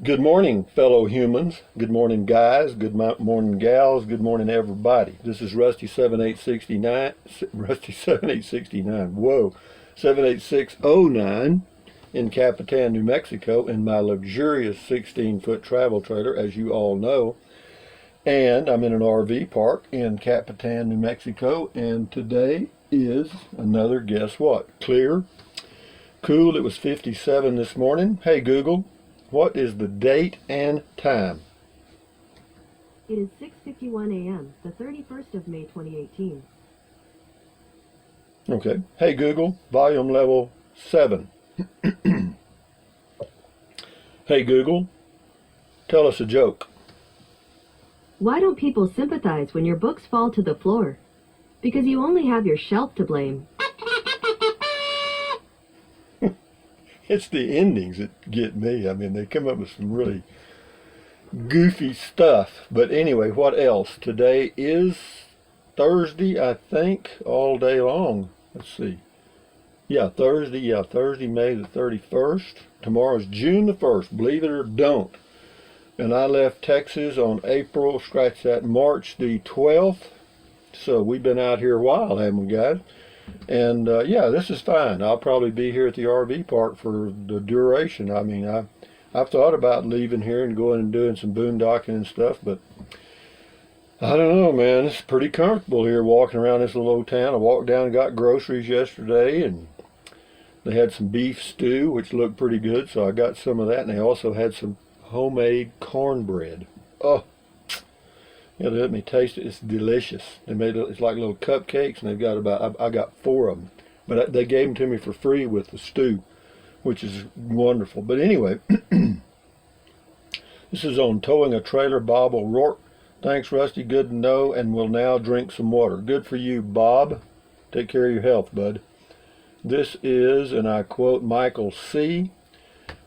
Good morning, fellow humans. Good morning, guys. Morning, gals. Good morning, everybody. This is Rusty 7869. Rusty 7869. Whoa, 78609 in Capitan, New Mexico, in my luxurious 16-foot travel trailer, as you all know. And I'm in an RV park in Capitan, New Mexico. And today is another, guess what? Clear, cool. It was 57 this morning. Hey, Google. What is the date and time? It is 6:51 a.m., the 31st of May 2018. Okay. Hey Google, volume level 7. Hey Google, tell us a joke. Why don't people sympathize when your books fall to the floor? Because you only have your shelf to blame. It's the endings that get me. I mean, they come up with some really goofy stuff. But anyway, what else? Today is Thursday, I think, all day long. Let's see. Yeah, Thursday. Yeah, Thursday, May the 31st. Tomorrow's June the 1st, believe it or don't. And I left Texas on March the 12th. So we've been out here a while, haven't we, guys? And yeah, this is fine. I'll probably be here at the RV park for the duration. I mean, I've thought about leaving here and going and doing some boondocking and stuff, but I don't know, man. It's pretty comfortable here walking around this little old town. I walked down and got groceries yesterday, and they had some beef stew, which looked pretty good, so I got some of that, and they also had some homemade cornbread. Oh, yeah, they let me taste it. It's delicious. They made it's like little cupcakes, and they've got I got 4 of them, but they gave them to me for free with the stew, which is wonderful. But anyway, this is on towing a trailer. Bob O'Rourke. Thanks, Rusty. Good to know, and we'll now drink some water. Good for you, Bob. Take care of your health, bud. This is, and I quote Michael C.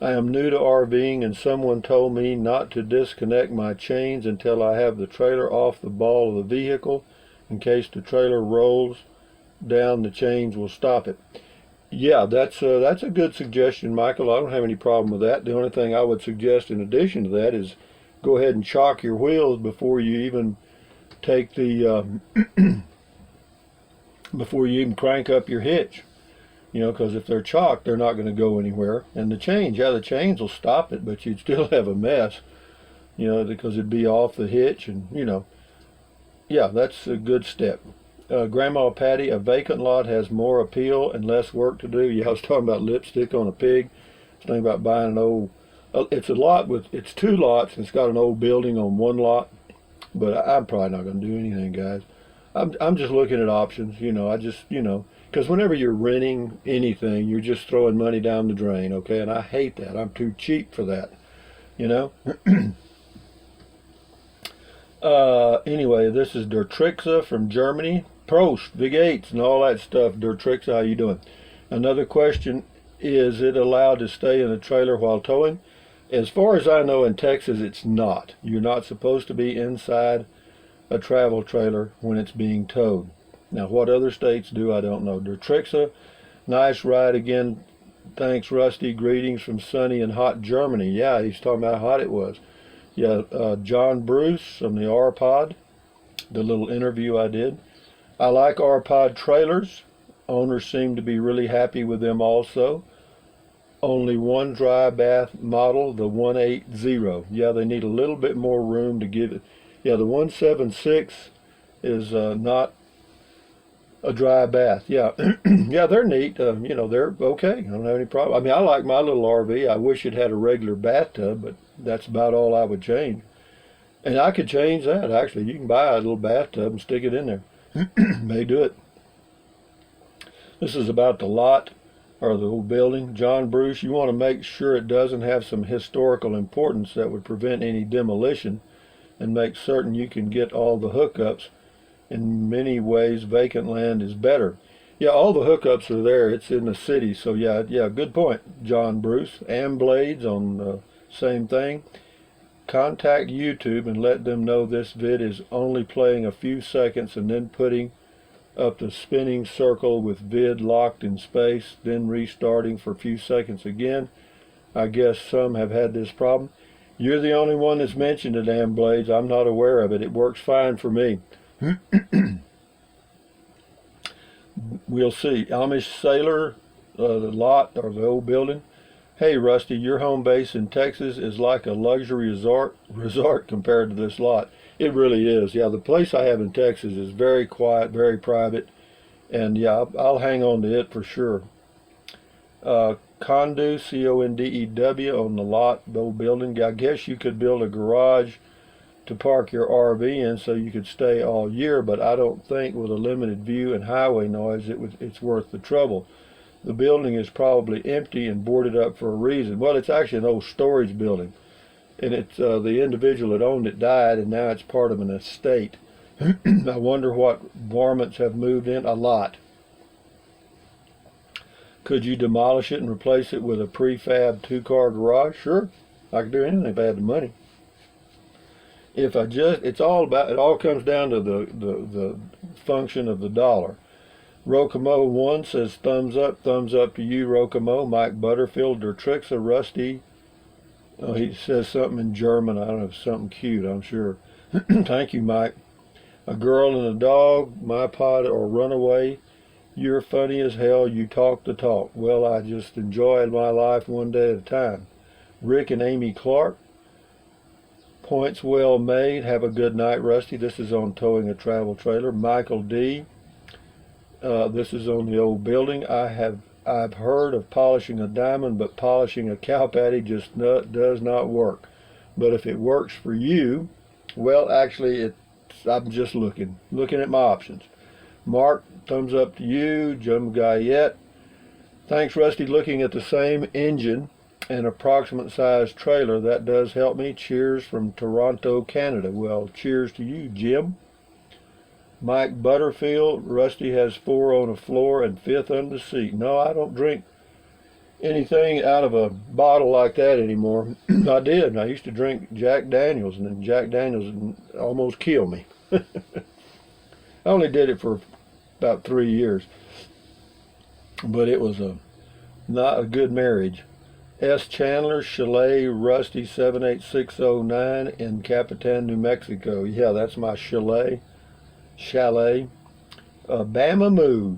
I am new to RVing, and someone told me not to disconnect my chains until I have the trailer off the ball of the vehicle. In case the trailer rolls down, the chains will stop it. Yeah, that's a good suggestion, Michael. I don't have any problem with that. The only thing I would suggest in addition to that is go ahead and chock your wheels before you even take the before you even crank up your hitch. You know, because if they're chocked, they're not going to go anywhere. And the chains, yeah, the chains will stop it, but you'd still have a mess, you know, because it'd be off the hitch. And, you know, yeah, that's a good step. Grandma Patty, a vacant lot has more appeal and less work to do. Yeah, I was talking about lipstick on a pig. I was thinking about buying an old, it's a lot with, it's 2 lots, and it's got an old building on 1 lot. But I'm probably not going to do anything, guys. I'm just looking at options, you know. Because whenever you're renting anything, you're just throwing money down the drain, okay? And I hate that. I'm too cheap for that, you know? Anyway, this is Dertrixa from Germany. Prost, Big 8s and all that stuff. Dertrixa, how you doing? Another question, is it allowed to stay in a trailer while towing? As far as I know, in Texas, it's not. You're not supposed to be inside a travel trailer when it's being towed. Now, what other states do, I don't know. Dertrixa, nice ride again. Thanks, Rusty. Greetings from sunny and hot Germany. Yeah, he's talking about how hot it was. Yeah, John Bruce from the R-Pod, the little interview I did. I like R-Pod trailers. Owners seem to be really happy with them also. Only one dry bath model, the 180. Yeah, they need a little bit more room to give it. Yeah, the 176 is not a dry bath. Yeah, yeah, they're neat. You know, they're okay. I don't have any problem. I mean, I like my little RV. I wish it had a regular bathtub, but that's about all I would change. And I could change that, actually. You can buy a little bathtub and stick it in there. May do it. This is about the lot or the old building. John Bruce, you want to make sure it doesn't have some historical importance that would prevent any demolition, and make certain you can get all the hookups. In many ways, vacant land is better. Yeah, all the hookups are there. It's in the city. So yeah, good point, John Bruce. Amblades on the same thing. Contact YouTube and let them know this vid is only playing a few seconds and then putting up the spinning circle with vid locked in space, then restarting for a few seconds again. I guess some have had this problem. You're the only one that's mentioned the damn blades. I'm not aware of it. It works fine for me. We'll see. Amish Sailor, the lot or the old building. Hey, Rusty, your home base in Texas is like a luxury resort compared to this lot. It really is. Yeah, the place I have in Texas is very quiet, very private, and yeah, I'll hang on to it for sure. Condew, Condew, on the lot, the old building. I guess you could build a garage to park your RV in so you could stay all year, but I don't think with a limited view and highway noise it's worth the trouble. The building is probably empty and boarded up for a reason. Well, it's actually an old storage building, and it's the individual that owned it died, and now it's part of an estate. I wonder what varmints have moved in. A lot. Could you demolish it and replace it with a prefab 2-car garage? Sure, I could do anything if I had the money. If I just, it all comes down to the function of the dollar. Rokomo1 says thumbs up to you, Rokomo. Mike Butterfield, Der Tricks of Rusty. Oh, he says something in German. I don't know, something cute, I'm sure. Thank you, Mike. A girl and a dog, my pod or runaway. You're funny as hell, you talk the talk. Well, I just enjoy my life one day at a time. Rick and Amy Clark. Points well made. Have a good night, Rusty. This is on towing a travel trailer. Michael D. This is on the old building. I've heard of polishing a diamond, but polishing a cow patty just does not work. But if it works for you, well, actually, I'm just looking at my options. Mark, thumbs up to you. Jim Guyette. Thanks, Rusty. Looking at the same engine and approximate size trailer. That does help me. Cheers from Toronto, Canada. Well, cheers to you, Jim. Mike Butterfield. Rusty has 4 on the floor and 5th under the seat. No, I don't drink anything out of a bottle like that anymore. I did. I used to drink Jack Daniels, and then Jack Daniels almost killed me. I only did it for about 3 years, but it was not a good marriage. S. Chandler, Chalet, Rusty 78609 in Capitan, New Mexico. Yeah, that's my chalet. Bama Moo.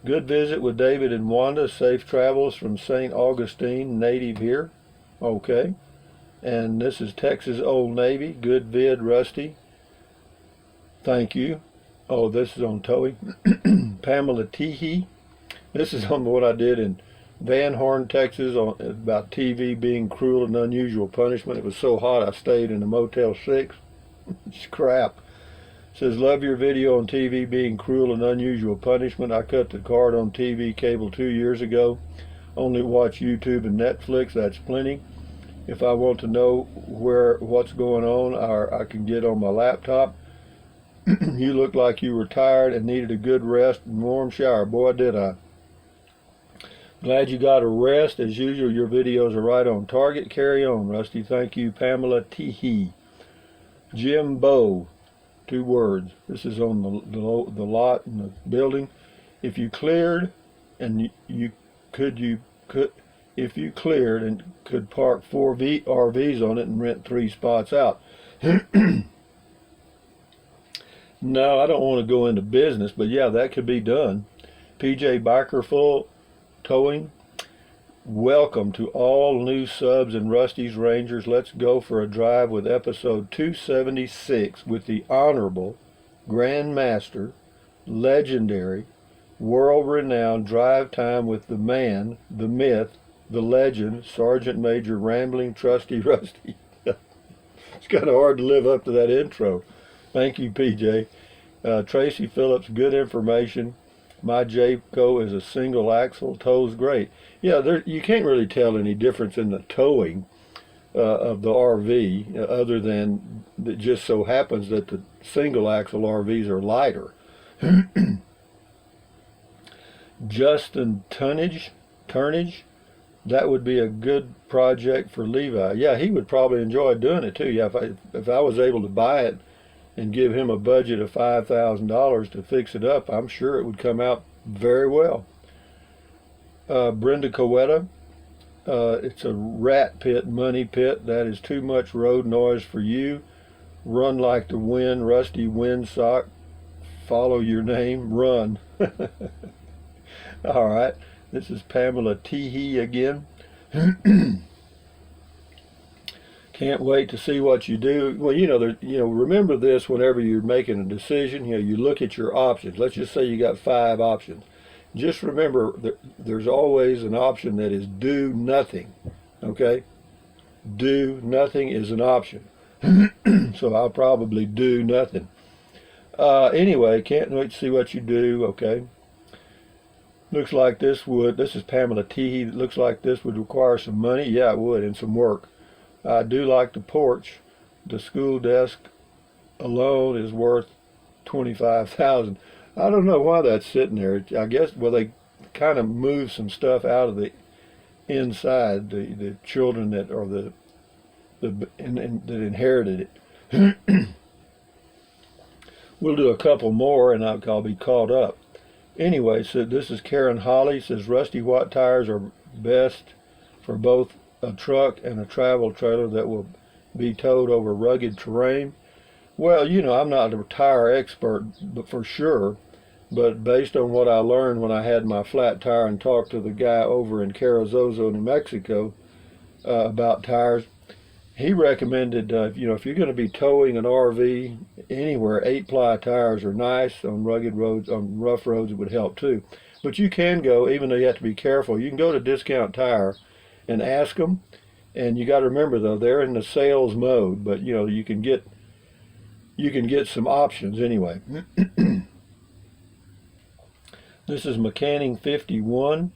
Good visit with David and Wanda. Safe travels from St. Augustine, native here. Okay. And this is Texas Old Navy. Good vid, Rusty. Thank you. Oh, this is on towing. Pamela Teehee. This is on what I did in Van Horn, Texas, about TV being cruel and unusual punishment. It was so hot I stayed in a Motel 6. It's crap. Says, love your video on TV being cruel and unusual punishment. I cut the cord on TV cable 2 years ago. Only watch YouTube and Netflix. That's plenty. If I want to know what's going on, I can get on my laptop. You look like you were tired and needed a good rest and warm shower. Boy, did I. Glad you got a rest. As usual, your videos are right on target. Carry on, Rusty. Thank you, Pamela Teehee. Jim Bow. 2 words. This is on the lot in the building. If you cleared and if you cleared and could park 4 RVs on it and rent 3 spots out. No, I don't want to go into business, but yeah, that could be done. PJ Bikerful Towing. Welcome to all new subs and Rusty's Rangers. Let's go for a drive with episode 276 with the Honorable Grand Master, legendary, world-renowned drive time with the man, the myth, the legend, Sergeant Major Rambling Trusty Rusty. It's kind of hard to live up to that intro. Thank you, PJ. Tracy Phillips, good information. My Jayco is a single axle, tows great. Yeah, you can't really tell any difference in the towing of the RV other than it just so happens that the single axle RVs are lighter. Justin Turnage, that would be a good project for Levi. Yeah, he would probably enjoy doing it too. Yeah, if I was able to buy it and give him a budget of $5,000 to fix it up, I'm sure it would come out very well. Brenda Coetta, It's a rat pit, money pit. That is too much road noise for you. Run like the wind, rusty windsock. Follow your name, run. All right. This is Pamela Teehee again. Can't wait to see what you do. Well, remember this whenever you're making a decision. You look at your options. Let's just say you got 5 options. Just remember that there's always an option that is do nothing. Okay? Do nothing is an option. So I'll probably do nothing. Anyway, can't wait to see what you do. Okay? Looks like this is Pamela Teehee. Looks like this would require some money. Yeah, it would, and some work. I do like the porch. The school desk alone is worth $25,000. I don't know why that's sitting there. I guess, well, they kind of moved some stuff out of the inside. The children that are that inherited it. We'll do a couple more, and I'll be caught up. Anyway, so this is Karen Holly. Says rusty white tires are best for both a truck and a travel trailer that will be towed over rugged terrain. Well, I'm not a tire expert, but for sure. But based on what I learned when I had my flat tire and talked to the guy over in Carrizozo, New Mexico, about tires, he recommended, if you're going to be towing an RV anywhere, 8-ply tires are nice. On rugged roads, on rough roads, it would help too. But you can go, even though you have to be careful, you can go to Discount Tire and ask them. And you got to remember, though, they're in the sales mode, but you can get some options anyway. This is Mechanic 51.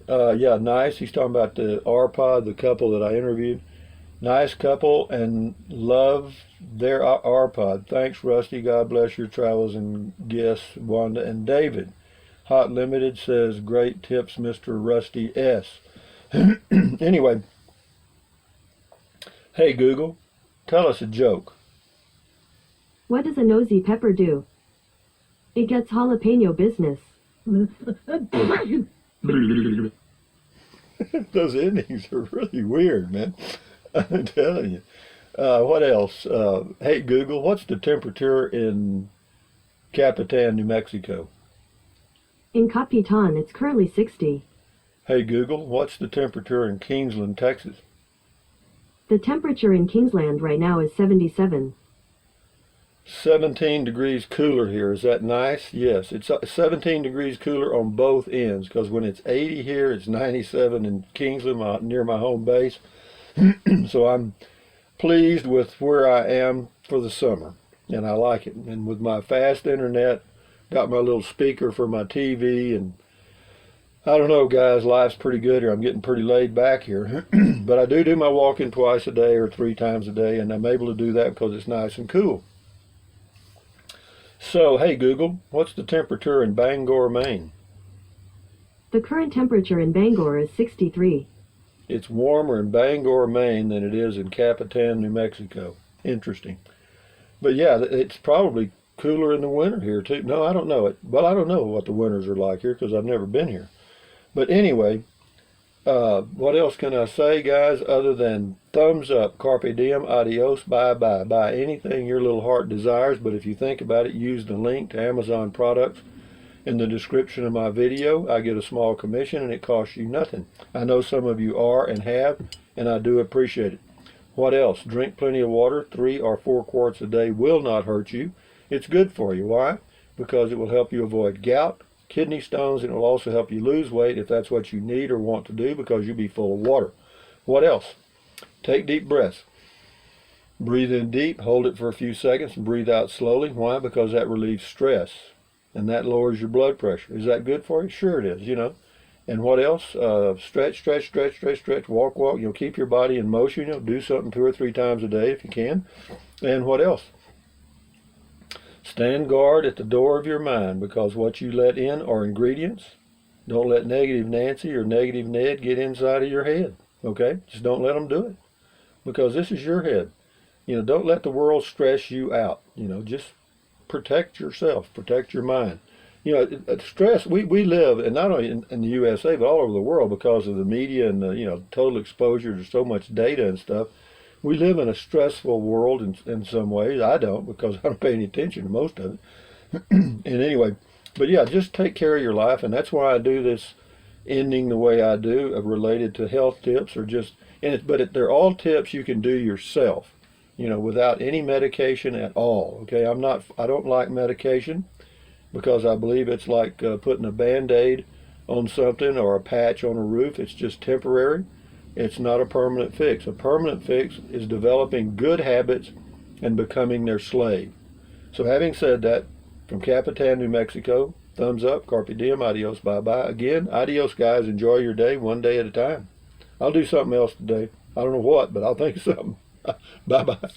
Yeah, nice. He's talking about the R-Pod, the couple that I interviewed. Nice couple and love their R-Pod. Thanks, Rusty. God bless your travels and guests, Wanda and David. Hot Limited says, great tips, Mr. Rusty S. Anyway, hey Google, tell us a joke. What does a nosy pepper do? It gets jalapeno business. Those endings are really weird, man. I'm telling you. What else? Hey Google, what's the temperature in Capitan, New Mexico? In Capitan, it's currently 60. Hey Google, what's the temperature in Kingsland, Texas? The temperature in Kingsland right now is 77. 17 degrees cooler here. Is that nice? Yes, it's 17 degrees cooler on both ends, because when it's 80 here, it's 97 in Kingsland, near my home base. So I'm pleased with where I am for the summer, and I like it. And with my fast internet, got my little speaker for my TV, and I don't know, guys, life's pretty good here. I'm getting pretty laid back here. But I do my walking twice a day or 3 times a day, and I'm able to do that because it's nice and cool. So, hey Google, what's the temperature in Bangor, Maine? The current temperature in Bangor is 63. It's warmer in Bangor, Maine than it is in Capitan, New Mexico. Interesting. But yeah, it's probably cooler in the winter here too. No, I don't know it. Well, I don't know what the winters are like here because I've never been here. But anyway, what else can I say, guys, other than thumbs up, carpe diem, adios, bye-bye. Buy anything your little heart desires, but if you think about it, use the link to Amazon products in the description of my video. I get a small commission, and it costs you nothing. I know some of you are and have, and I do appreciate it. What else? Drink plenty of water. 3 or 4 quarts a day will not hurt you. It's good for you. Why? Because it will help you avoid gout, kidney stones, and it will also help you lose weight if that's what you need or want to do, because you'll be full of water. What else? Take deep breaths. Breathe in deep, hold it for a few seconds, and breathe out slowly. Why? Because that relieves stress, and that lowers your blood pressure. Is that good for you? Sure it is, And what else? Stretch, walk. Keep your body in motion. Do something 2 or 3 times a day if you can. And what else? Stand guard at the door of your mind, because what you let in are ingredients. Don't let negative Nancy or negative Ned get inside of your head, okay? Just don't let them do it, because this is your head. Don't let the world stress you out. Just protect yourself, protect your mind. Stress. We live, and not only in the USA but all over the world because of the media and the total exposure to so much data and stuff. We live in a stressful world in some ways. I don't because I don't pay any attention to most of it. And anyway, but yeah, just take care of your life, and that's why I do this ending the way I do, related to health tips, or just they're all tips you can do yourself, without any medication at all. Okay, I don't like medication because I believe it's like putting a Band-Aid on something or a patch on a roof. It's just temporary. It's not a permanent fix. A permanent fix is developing good habits and becoming their slave. So having said that, from Capitan, New Mexico, thumbs up, carpe diem, adios, bye-bye. Again, adios, guys. Enjoy your day one day at a time. I'll do something else today. I don't know what, but I'll think of something. Bye-bye.